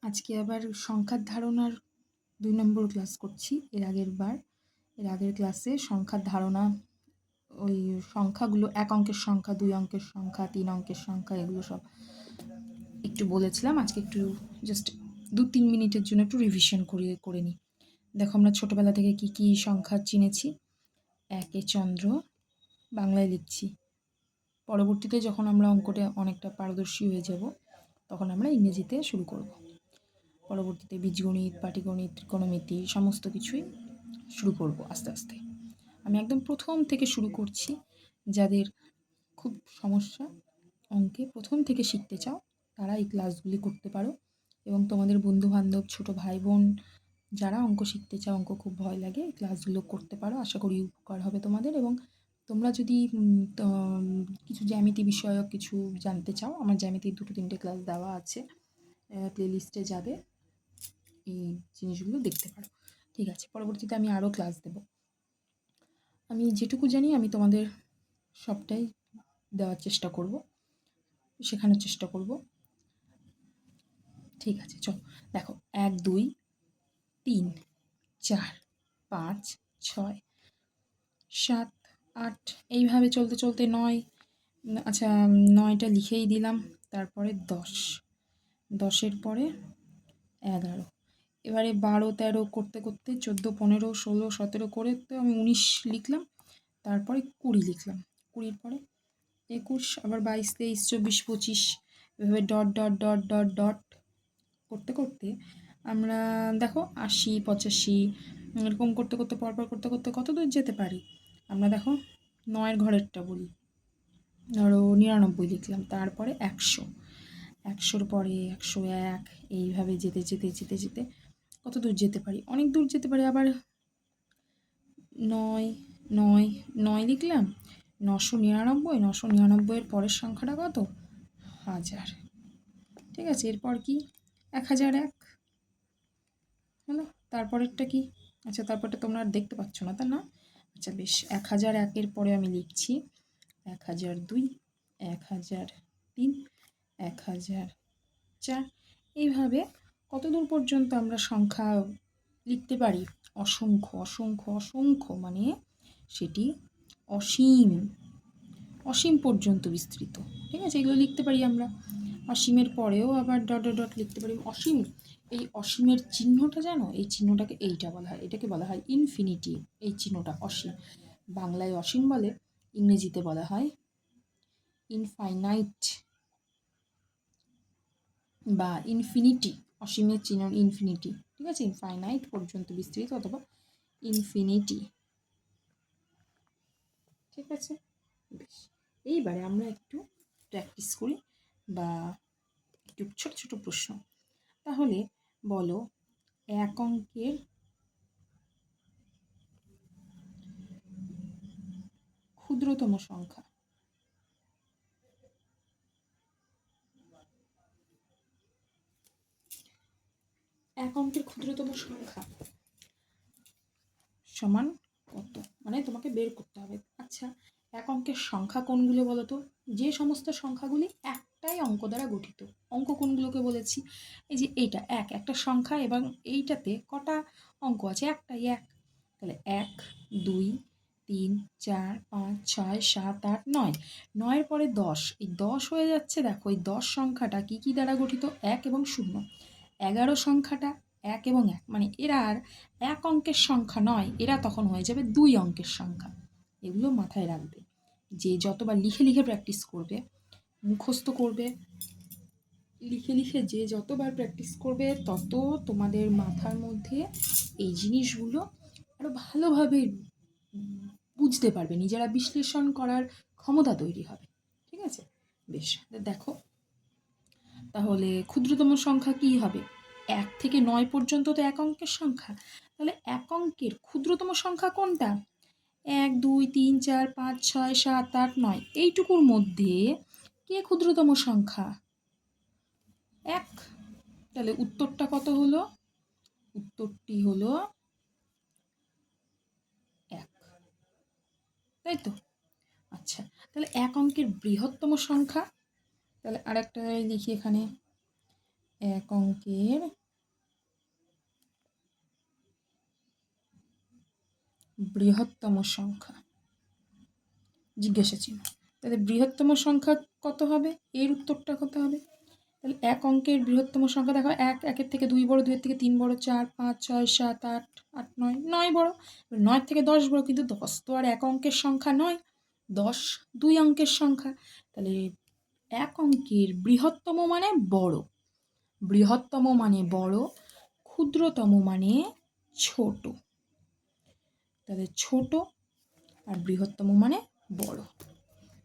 আজকে আবার সংখ্যার ধারণার ২ নম্বর ক্লাস করছি। এর আগের ক্লাসে সংখ্যার ধারণা, ওই সংখ্যাগুলো ১ অঙ্কের সংখ্যা, ২ অঙ্কের সংখ্যা, ৩ অঙ্কের সংখ্যা এগুলো সব একটু বলেছিলাম। আজকে একটু জাস্ট ২-৩ মিনিটের জন্য একটু রিভিশন করে নিই। দেখো আমরা ছোটবেলা থেকে কি সংখ্যা চিনেছি। একে চন্দ্র বাংলায় লিখছি। পরবর্তীতে যখন আমরা অঙ্কটা অনেকটা পারদর্শী হয়ে যাব, তখন আমরা ইংরেজিতে শুরু করব। পরবর্তীতে বীজগণিত, পাটিগণিত, ত্রিকোণমিতি সমস্ত কিছুই শুরু করব আস্তে আস্তে। আমি একদম প্রথম থেকে শুরু করছি। যাদের খুব সমস্যা অঙ্কে প্রথম থেকে শিখতে চাও, তারা এই ক্লাসগুলি করতে পারো এবং তোমাদের বন্ধুবান্ধব, ছোটো ভাই বোন যারা অঙ্ক শিখতে চাও, অঙ্ক খুব ভয় লাগে, এই ক্লাসগুলো করতে পারো। আশা করি উপকার হবে তোমাদের। এবং তোমরা যদি কিছু জ্যামিতি বিষয়ক কিছু জানতে চাও, আমার জ্যামিতির 2-3টে ক্লাস দেওয়া আছে, প্লেলিস্টে যাবে, এই জিনিসগুলো দেখতে পারো। ঠিক আছে, পরবর্তীতে আমি আরও ক্লাস দেব। আমি যেটুকু জানি আমি তোমাদের সবটাই দেওয়ার চেষ্টা করব, শেখানোর চেষ্টা করব। ঠিক আছে, চলো দেখো ১, ২, ৩, ৪, ৫, ৬, ৭, ৮ এইভাবে চলতে চলতে ৯। আচ্ছা, ৯টা লিখেই দিলাম। তারপরে ১০, ১০-এর পরে ১১, এবারে ১২, ১৩ করতে করতে ১৪, ১৫, ১৬, ১৭ করে তো আমি ১৯ লিখলাম। তারপরে ২০ লিখলাম। ২০-এর পরে ২১, আবার ২২, ২৩, ২৪, ২৫ এভাবে dot dot dot dot dot করতে করতে আমরা দেখো ৮০, ৮৫ এরকম করতে করতে পরপর করতে করতে কত দূর যেতে পারি। আমরা দেখো ৯-এর ঘরেরটা বলি, ধরো ৯৯ লিখলাম। তারপরে ১০০, ১০০-র পরে ১০১, এইভাবে যেতে যেতে যেতে যেতে কত দূর যেতে পারি, অনেক দূর যেতে পারি। আবার ৯, ৯, ৯ লিখলাম। ৯৯৯, ৯৯৯-এর পরের সংখ্যাটা কত? ১০০০। ঠিক আছে, এরপর কি? ১০০১ হলো। তারপরেরটা কি? আচ্ছা, তারপরটা তোমরা আর দেখতে পাচ্ছ না, তা না? আচ্ছা বেশ, ১০০১-এর পরে আমি লিখছি ১০০২, ১০০৩, ১০০৪। এইভাবে কত দূর পর্যন্ত আমরা সংখ্যা লিখতে পারি? অসংখ্য, অসংখ্য, অসংখ্য, মানে সেটি অসীম, অসীম পর্যন্ত বিস্তৃত। ঠিক আছে, এগুলো লিখতে পারি আমরা। অসীমের পরেও আবার ডট ডট ডট লিখতে পারি। অসীম, এই অসীমের চিহ্নটা জানো? এই চিহ্নটাকে এইটা বলা হয়, এটাকে বলা হয় ইনফিনিটি। এই চিহ্নটা অসীম, বাংলায় অসীম বলে, ইংরেজিতে বলা হয় ইনফাইনাইট বা ইনফিনিটি। অসীমের চিহ্ন ইনফিনিটি। ঠিক আছে, ইনফাইনাইট পর্যন্ত বিস্তৃত অথবা ইনফিনিটি। ঠিক আছে, বেশ, এইবারে আমরা একটু প্র্যাকটিস করি বা একটু ছোট ছোট প্রশ্ন। তাহলে বলো, ১ অঙ্কের ক্ষুদ্রতম সংখ্যা। এক অঙ্কের ক্ষুদ্রতম সংখ্যা সমান কত, মানে তোমাকে বের করতে হবে। আচ্ছা, এক অঙ্কের সংখ্যা কোনগুলো বলো তো? যে সমস্ত সংখ্যাগুলি একটাই অঙ্ক দ্বারা গঠিত। অঙ্ক কোনগুলোকে বলেছি? এই যে এইটা একটা সংখ্যা, এবং এইটাতে কটা অঙ্ক আছে? একটাই, এক। তাহলে ১, ২, ৩, ৪, ৫, ৬, ৭, ৮, ৯। ৯-এর পরে ১০, এই ১০ হয়ে যাচ্ছে। দেখো এই ১০ সংখ্যাটা কি দ্বারা গঠিত? ১ এবং ০। ১১ সংখ্যাটা ১ এবং ১, মানে এরা আর এক অঙ্কের সংখ্যা নয়, এরা তখন হয়ে যাবে ২ অঙ্কের সংখ্যা। এগুলো মাথায় রাখবে। যে যতবার লিখে লিখে প্র্যাকটিস করবে, মুখস্থ করবে, লিখে লিখে যে যতবার প্র্যাকটিস করবে, তত তোমাদের মাথার মধ্যে এই জিনিসগুলো আরও ভালোভাবে বুঝতে পারবে, নিজেরা বিশ্লেষণ করার ক্ষমতা তৈরি হবে। ঠিক আছে, বেশ, দেখো তাহলে ক্ষুদ্রতম সংখ্যা কি হবে? ১ থেকে ৯ পর্যন্ত তো এক অঙ্কের সংখ্যা। তাহলে এক অঙ্কের ক্ষুদ্রতম সংখ্যা কোনটা? ১, ২, ৩, ৪, ৫, ৬, ৭, ৮, ৯ এইটুকুর মধ্যে কে ক্ষুদ্রতম সংখ্যা? ১। তাহলে উত্তরটা কত হলো? উত্তরটি হলো ১, তাই তো? আচ্ছা, তাহলে এক অঙ্কের বৃহত্তম সংখ্যা, তাহলে আরেকটা লিখি এখানে, এক অঙ্কের বৃহত্তম সংখ্যা জিজ্ঞাসা চিহ্ন। তাহলে বৃহত্তম সংখ্যা কত হবে, এর উত্তরটা কত হবে? তাহলে এক অঙ্কের বৃহত্তম সংখ্যা দেখো, একের থেকে 2 বড়, 2-এর থেকে 3 বড়, 4, 5, 6, 7, 8, 8, 9, 9 বড়, 9 থেকে 10 বড়, কিন্তু 10 তো আর এক অঙ্কের সংখ্যা নয়, 10 2 অঙ্কের সংখ্যা। তাহলে এক অঙ্কের বৃহত্তম মানে বড়, বৃহত্তম মানে বড়, ক্ষুদ্রতম মানে ছোট। তাহলে ছোট আর বৃহত্তম মানে বড়,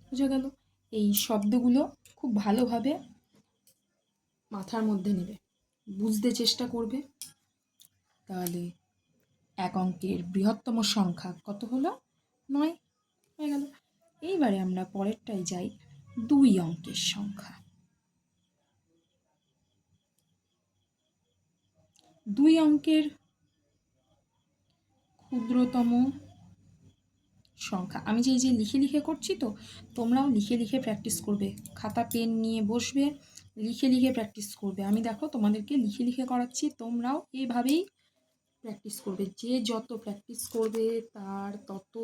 বুঝা গেল? এই শব্দগুলো খুব ভালোভাবে মাথার মধ্যে নেবে, বুঝতে চেষ্টা করবে। তাহলে এক অঙ্কের বৃহত্তম সংখ্যা কত হলো? 9 হয়ে গেল। এইবারে আমরা পরেরটায় যাই, 2 অঙ্কের সংখ্যা। 2 অঙ্কের ক্ষুদ্রতম সংখ্যা। আমি যে লিখে লিখে করছি, তো তোমরাও লিখে লিখে প্র্যাকটিস করবে, খাতা পেন নিয়ে বসবে, লিখে লিখে প্র্যাকটিস করবে। আমি দেখো তোমাদেরকে লিখে লিখে করাচ্ছি, তোমরাও এইভাবেই প্র্যাকটিস করবে। যে যত প্র্যাকটিস করবে তার তত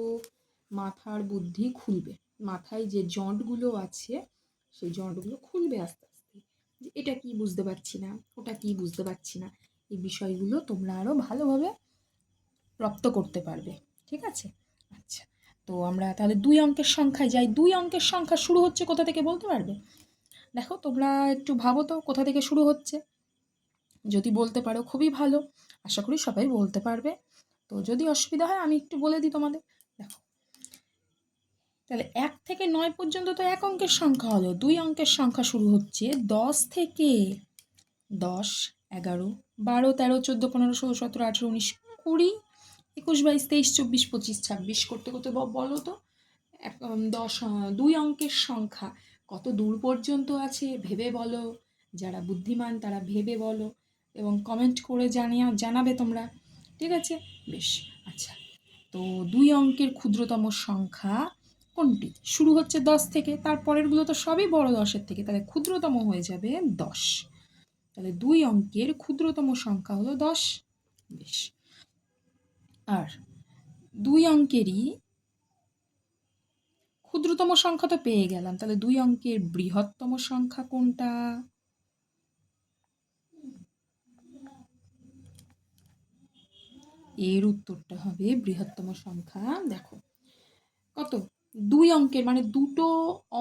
মাথার বুদ্ধি খুলবে, মাথায় যে জটগুলো আছে সেই জটগুলো খুলবে আস্তে আস্তে, যে এটা কি বুঝতে পারছি না, ওটা কি বুঝতে পারছি না, এই বিষয়গুলো তোমরা আরও ভালোভাবে রপ্ত করতে পারবে। ঠিক আছে? আচ্ছা, তো আমরা তাহলে 2 অঙ্কের সংখ্যায় যাই। 2 অঙ্কের সংখ্যা শুরু হচ্ছে কোথা থেকে বলতে পারবে? দেখো তোমরা একটু ভাবো তো কোথা থেকে শুরু হচ্ছে। যদি বলতে পারো খুবই ভালো, আশা করি সবাই বলতে পারবে। তো যদি অসুবিধা হয় আমি একটু বলে দিই তোমাদের। দেখো, তাহলে 1 থেকে 9 পর্যন্ত তো এক অঙ্কের সংখ্যা হলো। 2 অঙ্কের সংখ্যা শুরু হচ্ছে 10 থেকে। 10, 11, 12, 13, 14, 15, 16, 17, 18, 19, 20, 21, 22, 23, 24, 25, 26 করতে করতে বলো তো 2 অঙ্কের সংখ্যা কত দূর পর্যন্ত আছে ভেবে বলো। যারা বুদ্ধিমান তারা ভেবে বলো এবং কমেন্ট করে জানাবে তোমরা। ঠিক আছে? বেশ, আচ্ছা, তো 2 অঙ্কের ক্ষুদ্রতম সংখ্যা কোনটি? শুরু হচ্ছে 10 থেকে, তারপরেরগুলো তো সবই বড় 10-এর থেকে, তাহলে ক্ষুদ্রতম হয়ে যাবে 10। তাহলে 2 অঙ্কের ক্ষুদ্রতম সংখ্যা হলো 10। বেশ, আর 2 অঙ্কেরই ক্ষুদ্রতম সংখ্যা তো পেয়ে গেলাম, তাহলে 2 অঙ্কের বৃহত্তম সংখ্যা কোনটা? এর উত্তরটা হবে বৃহত্তম সংখ্যা। দেখো কত, 2 অঙ্কের মানে দুটো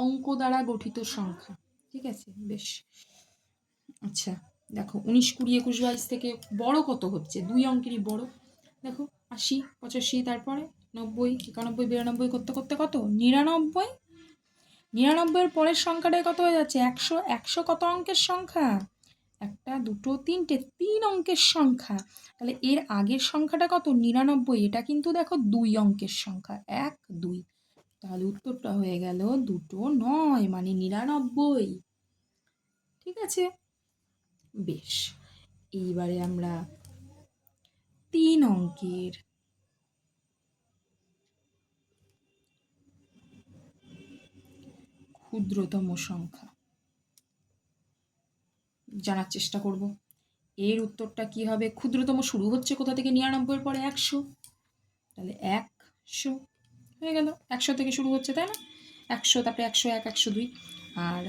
অঙ্ক দ্বারা গঠিত সংখ্যা। ঠিক আছে? বেশ, আচ্ছা, দেখো 19, 20, 21, 22 থেকে বড় কত হচ্ছে? 2 অঙ্কেরই বড়। দেখো 80, 85, তারপরে 90, 91, 92 করতে করতে কত? 99। 99-এর পরের সংখ্যাটাই কত হয়ে যাচ্ছে? 100। 100 কত অঙ্কের সংখ্যা? 1, 2, 3, 3 অঙ্কের সংখ্যা। তাহলে এর আগের সংখ্যাটা কত? 99। এটা কিন্তু দেখো 2 অঙ্কের সংখ্যা, 1, 2। তাহলে উত্তরটা হয়ে গেল 2, 9 মানে 99। ঠিক আছে? বেশ, এইবারে আমরা 3 অঙ্কের ক্ষুদ্রতম সংখ্যা জানার চেষ্টা করব। এর উত্তরটা কি হবে? ক্ষুদ্রতম শুরু হচ্ছে কোথা থেকে? 99-এর পরে 100, তাহলে 100 হয়ে গেল। 100 থেকে শুরু হচ্ছে, তাই না? 100, তারপরে 101, 102। আর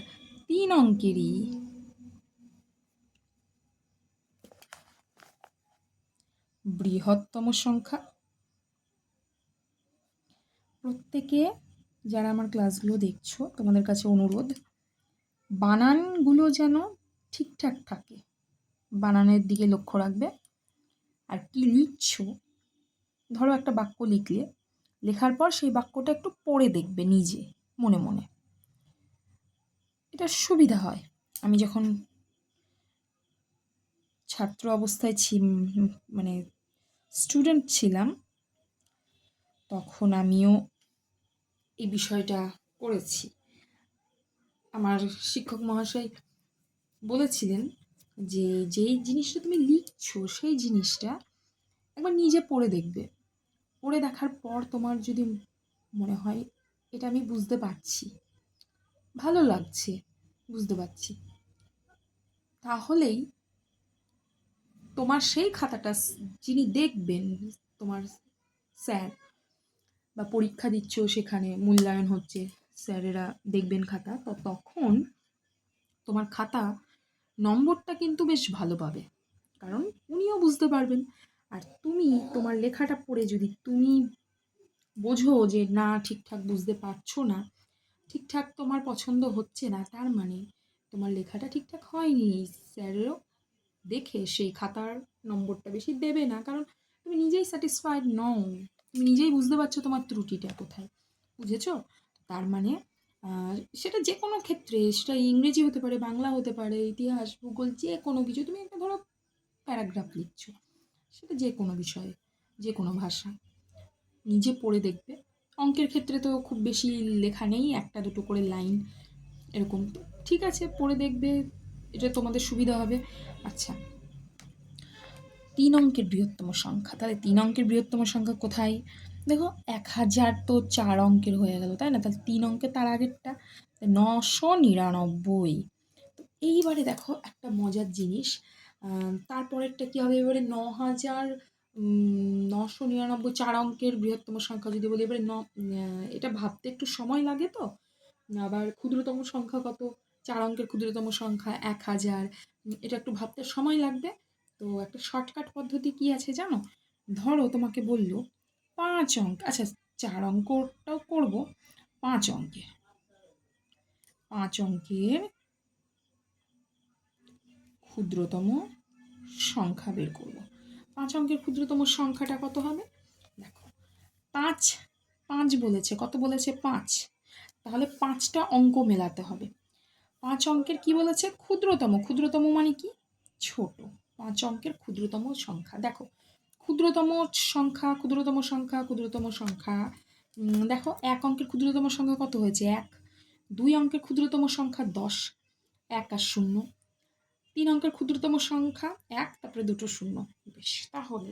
3 অঙ্কেরই বৃহত্তম সংখ্যা। প্রত্যেকে যারা আমার ক্লাসগুলো দেখছো, তোমাদের কাছে অনুরোধ, বানানগুলো যেন ঠিকঠাক থাকে, বানানের দিকে লক্ষ্য রাখবে। আর কি লিখছো, ধরো একটা বাক্য লিখলে, লেখার পর সেই বাক্যটা একটু পড়ে দেখবে নিজে মনে মনে, এটা সুবিধা হয়। আমি যখন ছাত্র অবস্থায় মানে স্টুডেন্ট ছিলাম, তখন আমিও এই বিষয়টা করেছি। আমার শিক্ষক মহাশয় বলেছিলেন যে যেই জিনিসটা তুমি লিখছো সেই জিনিসটা একবার নিজে পড়ে দেখবে। পড়ে দেখার পর তোমার যদি মনে হয় এটা আমি বুঝতে পারছি, ভালো লাগছে, বুঝতে পারছি, তাহলেই তোমার সেই খাতাটা যিনি দেখবেন, তোমার স্যার, বা পরীক্ষা দিচ্ছ সেখানে মূল্যায়ন হচ্ছে, স্যারেরা দেখবেন খাতা, তো তখন তোমার খাতা নম্বরটা কিন্তু বেশ ভালো পাবে, কারণ উনিও বুঝতে পারবেন। আর তুমি তোমার লেখাটা পড়ে যদি তুমি বোঝো যে না ঠিকঠাক বুঝতে পারছো না, ঠিকঠাক তোমার পছন্দ হচ্ছে না, তার মানে তোমার লেখাটা ঠিকঠাক হয়নি, স্যারেরও দেখে সেই খাতার নম্বরটা বেশি দেবে না, কারণ তুমি নিজেই স্যাটিসফাইড নও, তুমি নিজেই বুঝতে পারছো তোমার ত্রুটিটা কোথায়, বুঝেছো? তার মানে সেটা যে কোনো ক্ষেত্রে, সেটা ইংরেজি হতে পারে, বাংলা হতে পারে, ইতিহাস, ভূগোল, যে কোনো কিছু, তুমি একটা ধরো প্যারাগ্রাফ লিখছো, সেটা যে কোনো বিষয়ে, যে কোনো ভাষা, নিজে পড়ে দেখবে। অঙ্কের ক্ষেত্রে তো খুব বেশি লেখা নেই, একটা দুটো করে লাইন এরকম, তো ঠিক আছে, পড়ে দেখবে, এটা তোমাদের সুবিধা হবে। আচ্ছা, 3 অঙ্কের বৃহত্তম সংখ্যা, তাহলে 3 অঙ্কের বৃহত্তম সংখ্যা কোথায়? দেখো 1000 তো 4 অঙ্কের হয়ে গেল, তাই না? তাহলে 3 অঙ্কের তার আগেরটা 999। তো এইবারে দেখো একটা মজার জিনিস, তারপরেরটা কী হবে? এবারে 9999, 4 অঙ্কের বৃহত্তম সংখ্যা যদি বলি, এবারে এটা ভাবতে একটু সময় লাগে, তো আবার ক্ষুদ্রতম সংখ্যা কত? 4 অঙ্কের ক্ষুদ্রতম সংখ্যা 1000, এটা একটু ভাবতে সময় লাগবে। তো একটা শর্টকাট পদ্ধতি কি আছে জানো? ধরো তোমাকে বললো 5 অঙ্ক, আচ্ছা 4 অঙ্কটাও করব, 5 অঙ্কের 5 অঙ্কের ক্ষুদ্রতম সংখ্যা বের করব। 5 অঙ্কের ক্ষুদ্রতম সংখ্যাটা কত হবে? দেখো 5 5 বলেছে, কত বলেছে? 5, তাহলে 5টা অঙ্ক মেলাতে হবে। 5 অঙ্কের কি বলেছে? ক্ষুদ্রতম, ক্ষুদ্রতম মানে কি? ছোট। 5 অঙ্কের ক্ষুদ্রতম সংখ্যা, দেখো ক্ষুদ্রতম সংখ্যা, ক্ষুদ্রতম সংখ্যা, ক্ষুদ্রতম সংখ্যা, দেখো 1 অঙ্কের ক্ষুদ্রতম সংখ্যা কত হয়েছে? 1। 2 অঙ্কের ক্ষুদ্রতম সংখ্যা 10, 1 আর 0। 3 অঙ্কের ক্ষুদ্রতম সংখ্যা 1, তারপরে দুটো শূন্য। বেশ, তাহলে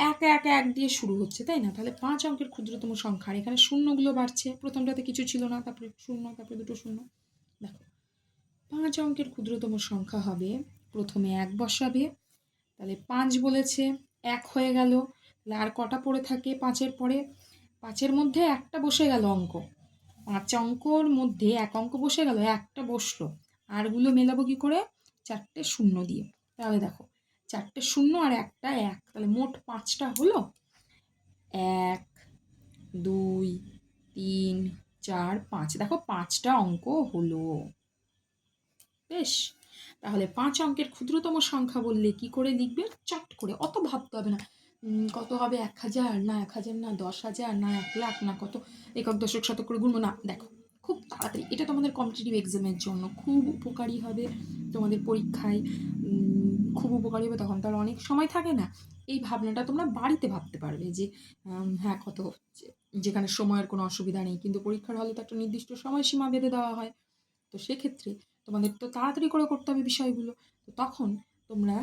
1 1 1 দিয়ে শুরু হচ্ছে, তাই না? তাহলে 5 অঙ্কের ক্ষুদ্রতম সংখ্যা, আর এখানে শূন্যগুলো বাড়ছে, প্রথমটাতে কিছু ছিল না, তারপরে শূন্য, তারপরে দুটো শূন্য। দেখো 5 অঙ্কের ক্ষুদ্রতম সংখ্যা হবে, প্রথমে 1 বসাবে, তাহলে 5 বলেছে, 1 হয়ে গেল, তাহলে আর কটা পড়ে থাকে 5-এর পরে? 5-এর মধ্যে একটা বসে গেল অঙ্ক, 5 অঙ্কর মধ্যে 1 অঙ্ক বসে গেল, একটা বসলো, আরগুলো মেলাবো কি করে? 4টে শূন্য দিয়ে। তাহলে দেখো 4টে শূন্য আর একটা 1, তাহলে মোট 5টা হলো 1 2 3 4 5, দেখো 5টা অঙ্ক হলো। বেশ, তাহলে 5 অঙ্কের ক্ষুদ্রতম সংখ্যা বললে কি করে লিখবে? চট করে, অত ভাবতে হবে না কত হবে, 1000 না 1000 না 10,000 না 1,00,000 না কত, একক দশক শতক করে গুনবো না, দেখো খুব তাড়াতাড়ি, এটা তোমাদের কম্পিটিটিভ এক্সামের জন্য খুব উপকারী হবে, তোমাদের পরীক্ষায় খুব উপকারী হবে, তখন তার অনেক সময় থাকে না, এই ভাবনাটা তোমরা বাড়িতে ভাবতে পারবে যে হ্যাঁ কত হচ্ছে, যেখানে সময়ের কোনো অসুবিধা নেই, কিন্তু পরীক্ষার হলে তো একটা নির্দিষ্ট সময়সীমা বেঁধে দেওয়া হয়, তো সেক্ষেত্রে তোমাদের তো তাড়াতাড়ি করে করতে হবে বিষয়গুলো, তো তখন তোমরা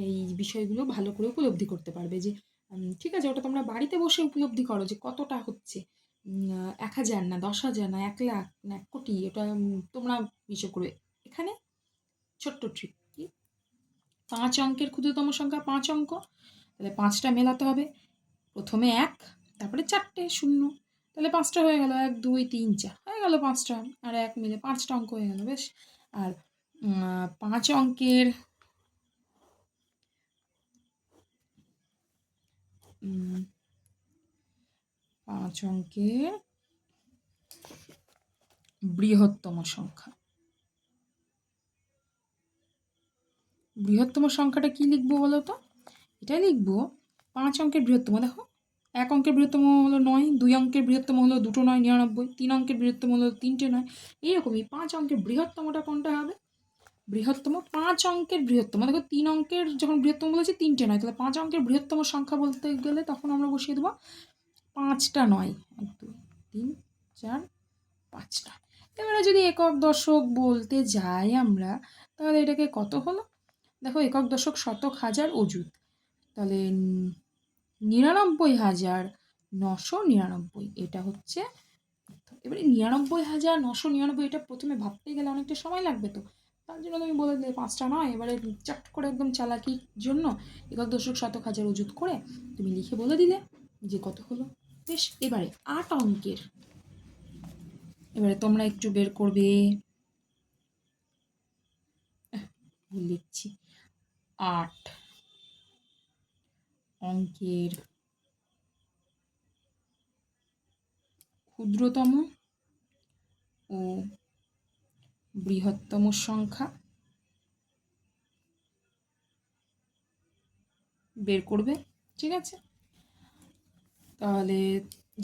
এই বিষয়গুলো ভালো করে উপলব্ধি করতে পারবে যে ঠিক আছে, ওটা তোমরা বাড়িতে বসে উপলব্ধি করো যে কতটা হচ্ছে, 1000 না 10,000 না 1,00,000 না 1,00,00,000, এটা তোমরা হিসেব করবে। এখানে ছোট্ট ট্রিক কি, 5 অঙ্কের ক্ষুদ্রতম সংখ্যা 5 অঙ্ক, তাহলে 5টা মেলাতে হবে, প্রথমে 1, তারপরে 4টে শূন্য, তাহলে 5টা হয়ে গেল, 1 2 3 4 হয়ে গেল 5টা, আর 1 মিলে 5টা অঙ্ক হয়ে গেল। বেশ, আর 5 অঙ্কের 5 অঙ্কের বৃহত্তম সংখ্যা, বৃহত্তম সংখ্যাটা কি লিখবো বলো তো? এটা লিখবো 5 অঙ্কের বৃহত্তম, দেখো 1 অঙ্কের বৃহত্তম হলো 9, 2 অঙ্কের বৃহত্তম হলো 2টো 9 99, 3 অঙ্কের বৃহত্তম হলো 3টে 9, এইরকমই 5 অঙ্কের বৃহত্তমটা কোনটা হবে? বৃহত্তম 5 অঙ্কের বৃহত্তম, দেখো 3 অঙ্কের যখন বৃহত্তম বলেছি 3টে নয়, তাহলে 5 অঙ্কের বৃহত্তম সংখ্যা বলতে গেলে তখন আমরা বসিয়ে দেবো 5টা 9, 1 2 3 4 5টা। এবারে যদি একক দশক বলতে যাই আমরা, তাহলে এটাকে কত হলো? দেখো একক দশক শতক হাজার অযুত, তাহলে 99,999, এটা হচ্ছে। এবারে 99,999, এটা প্রথমে ভাবতে গেলে অনেকটা সময় লাগবে, তো তার জন্য তুমি বলে দিলে 5টা নয়, এবারে চট করে একদম চালাকির জন্য একক দশক শতক হাজার অযুত করে তুমি লিখে বলে দিলে যে কত হলো। বেশ, এবারে 8 অঙ্কের, এবারে তোমরা একটু বের করবে, ভুল লিখছি, 8 অঙ্কের ক্ষুদ্রতম ও বৃহত্তম সংখ্যা বের করবে। ঠিক আছে, তাহলে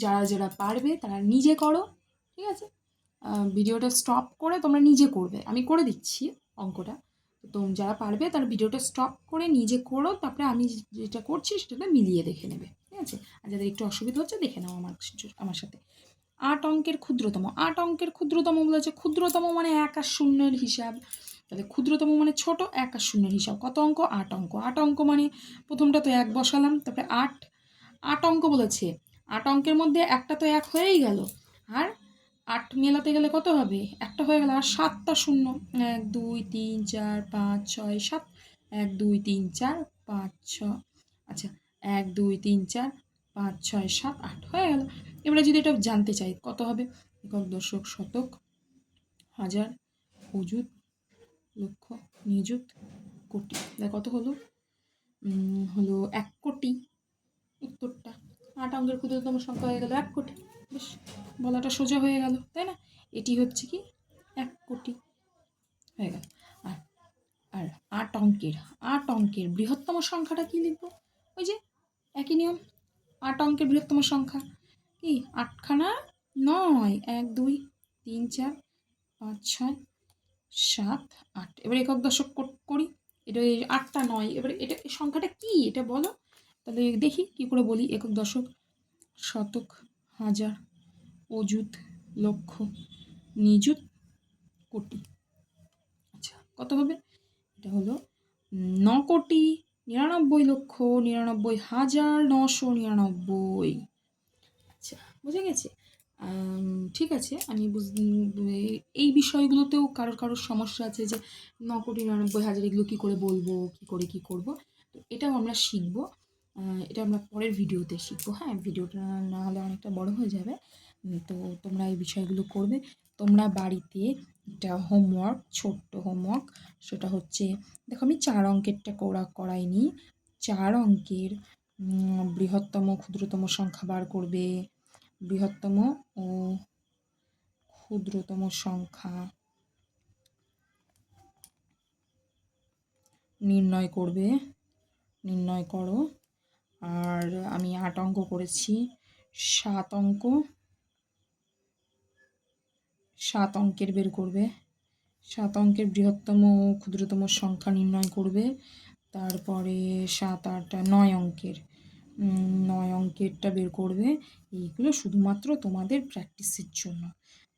যারা যারা পারবে তারা নিজে করো। ঠিক আছে, ভিডিওটা স্টপ করে তোমরা নিজে করবে, আমি করে দিচ্ছি অঙ্কটা। তো যারা পারবে তারা ভিডিওটা স্টপ করে নিজে করো, তারপরে আমি যেটা করছি সেটাতে মিলিয়ে দেখে নেবে। ঠিক আছে, আর যাদের একটু অসুবিধা হচ্ছে দেখে নাও আমার সাথে। 8 অঙ্কের ক্ষুদ্রতম, 8 অঙ্কের ক্ষুদ্রতম বলেছে, ক্ষুদ্রতম মানে 1 আর 0-এর হিসাব, তাহলে ক্ষুদ্রতম মানে ছোট, 1 আর 0-এর হিসাব। কত অঙ্ক? 8 অঙ্ক। 8 অঙ্ক মানে প্রথমটা তো 1 বসালাম, তারপরে 8 অঙ্ক বলেছে, 8 অঙ্কের মধ্যে একটা তো 1 হয়েই গেল, আর 8 মেলাতে গেলে কত হবে? একটা হয়ে গেল, আর 7টা শূন্য, 1 2 3 4 5 6 7, 1 2 3 4 5 6, আচ্ছা 1 2 3 4 5 6 7 8 হয়ে গেল। এবারে যদি এটা জানতে চাই কত হবে, একক দশক শতক হাজার অযুত লক্ষ নিযুত কোটি, কত হলো? হলো 1 কোটি। উত্তরটা 8 অঙ্কের ক্ষুদ্রতম সংখ্যা হয়ে গেল 1 কোটি। বেশ, বলাটা সোজা হয়ে গেল, তাই না? এটি হচ্ছে কি 1 কোটি হয়ে গেল। আর আর 8 অঙ্কের বৃহত্তম সংখ্যাটা কি লিখবো? ওই যে একই নিয়ম, 8 অঙ্কের বৃহত্তম সংখ্যা কি 8খানা? নয়, 1 2 3 4 5 6 7 8। এবার একক দশক করি, এটা 8টা নয়, এবার এটা সংখ্যাটা কি এটা বলো, তাহলে দেখি কি করে বলি। একক দশক শতক হাজার অযুত লক্ষ নিযুত কোটি, আচ্ছা কত হবে? এটা হলো 9,99,99,999। আচ্ছা, বুঝে গেছে? ঠিক আছে, আমি এই বিষয়গুলোতেও কারোর সমস্যা আছে যে 9,99,000 এগুলো কী করে বলবো, কী করবো, তো এটাও আমরা শিখবো। এটা আমরা পরের ভিডিওতে শিখবো। হ্যাঁ, ভিডিওটা না হলে অনেকটা বড় হয়ে যাবে। তো তোমরা এই বিষয়গুলো করবে। তোমরা বাড়িতে একটা হোমওয়ার্ক, ছোট্ট হোমওয়ার্ক, সেটা হচ্ছে, দেখো আমি 4 অঙ্কেরটা করাইনি। 4 অঙ্কের বৃহত্তম ক্ষুদ্রতম সংখ্যা বার করবে, বৃহত্তম ও ক্ষুদ্রতম সংখ্যা নির্ণয় করো। আর আমি 8 অঙ্ক করেছি, 7 অঙ্কের বের করবে, 7 অঙ্কের বৃহত্তম ও ক্ষুদ্রতম সংখ্যা নির্ণয় করবে। তারপরে 7 8 9 অঙ্কের, 9 অঙ্কেরটা বের করবে। এইগুলো শুধুমাত্র তোমাদের প্র্যাকটিসের জন্য।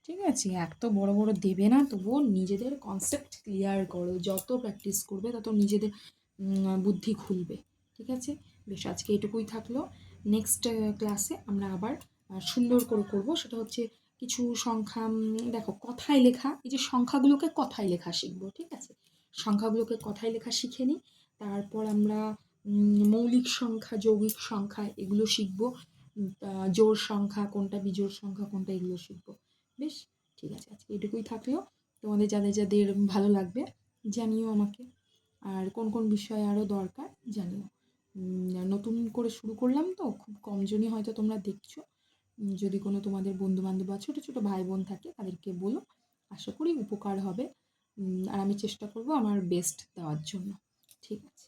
ঠিক আছে, এত বড় বড় দেবে না, তবুও নিজেদের কনসেপ্ট ক্লিয়ার করো। যত প্র্যাকটিস করবে তত নিজেদের বুদ্ধি খুলবে। ঠিক আছে, বেশ, আজকে এটুকুই থাকলো। নেক্সট ক্লাসে আমরা আবার সুন্দর করে করবো, সেটা হচ্ছে কিছু সংখ্যা, দেখো কথায় লেখা, এই যে সংখ্যাগুলোকে কথায় লেখা শিখবো। ঠিক আছে, সংখ্যাগুলোকে কথায় লেখা শিখে নিই, তারপর আমরা মৌলিক সংখ্যা, যৌগিক সংখ্যা এগুলো শিখবো, জোড় সংখ্যা কোনটা, বিজোড় সংখ্যা কোনটা, এগুলো শিখবো। বেশ, ঠিক আছে, আজকে এটুকুই থাকলো। তোমাদের যাদের ভালো লাগবে জানিও আমাকে, আর কোন কোন বিষয় আরও দরকার জানিও। নতুন করে শুরু করলাম তো, খুব কমজনই হয়তো তোমরা দেখছো। যদি কোনো তোমাদের বন্ধুবান্ধব বা ছোটো ছোটো ভাই বোন থাকে তাদেরকে বলো, আশা করি উপকার হবে। আর আমি চেষ্টা করব আমার বেস্ট দেওয়ার জন্য। ঠিক আছে।